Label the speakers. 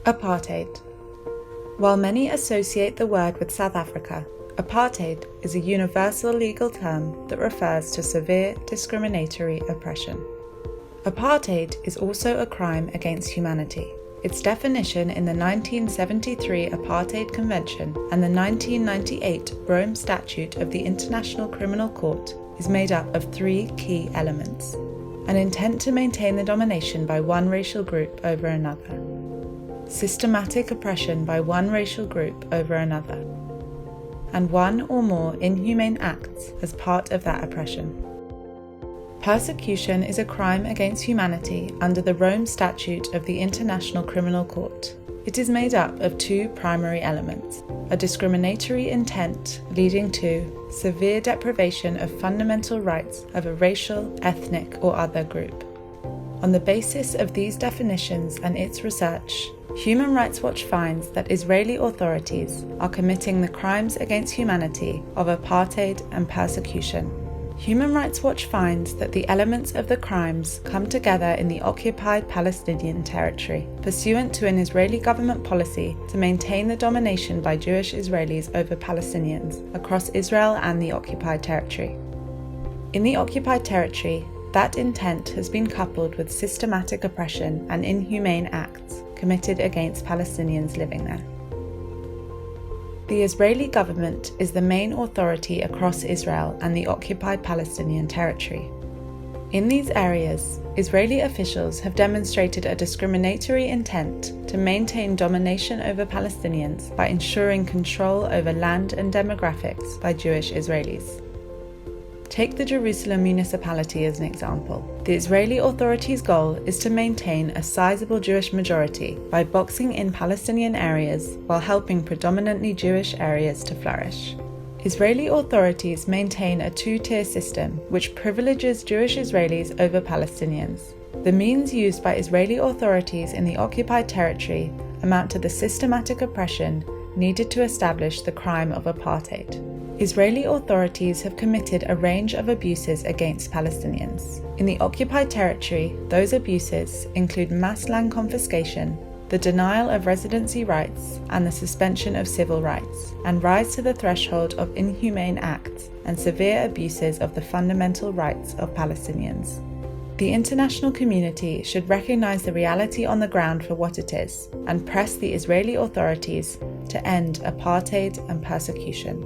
Speaker 1: Apartheid. While many associate the word with South Africa, apartheid is a universal legal term that refers to severe discriminatory oppression. Apartheid is also a crime against humanity. Its definition in the 1973 Apartheid Convention and the 1998 Rome Statute of the International Criminal Court is made up of three key elements: an intent to maintain the domination by one racial group over another, systematic oppression by one racial group over another, and one or more inhumane acts as part of that oppression. Persecution is a crime against humanity under the Rome Statute of the International Criminal Court. It is made up of two primary elements: a discriminatory intent leading to severe deprivation of fundamental rights of a racial, ethnic, or other group. On the basis of these definitions and its research, Human Rights Watch finds that Israeli authorities are committing the crimes against humanity of apartheid and persecution. Human Rights Watch finds that the elements of the crimes come together in the occupied Palestinian territory, pursuant to an Israeli government policy to maintain the domination by Jewish Israelis over Palestinians across Israel and the occupied territory. In the occupied territory, that intent has been coupled with systematic oppression and inhumane acts committed against Palestinians living there. The Israeli government is the main authority across Israel and the occupied Palestinian territory. In these areas, Israeli officials have demonstrated a discriminatory intent to maintain domination over Palestinians by ensuring control over land and demographics by Jewish Israelis. Take the Jerusalem municipality as an example. The Israeli authorities' goal is to maintain a sizable Jewish majority by boxing in Palestinian areas while helping predominantly Jewish areas to flourish. Israeli authorities maintain a two-tier system which privileges Jewish Israelis over Palestinians. The means used by Israeli authorities in the occupied territory amount to the systematic oppression needed to establish the crime of apartheid. Israeli authorities have committed a range of abuses against Palestinians. In the occupied territory, those abuses include mass land confiscation, the denial of residency rights, and the suspension of civil rights, and rise to the threshold of inhumane acts and severe abuses of the fundamental rights of Palestinians. The international community should recognize the reality on the ground for what it is and press the Israeli authorities to end apartheid and persecution.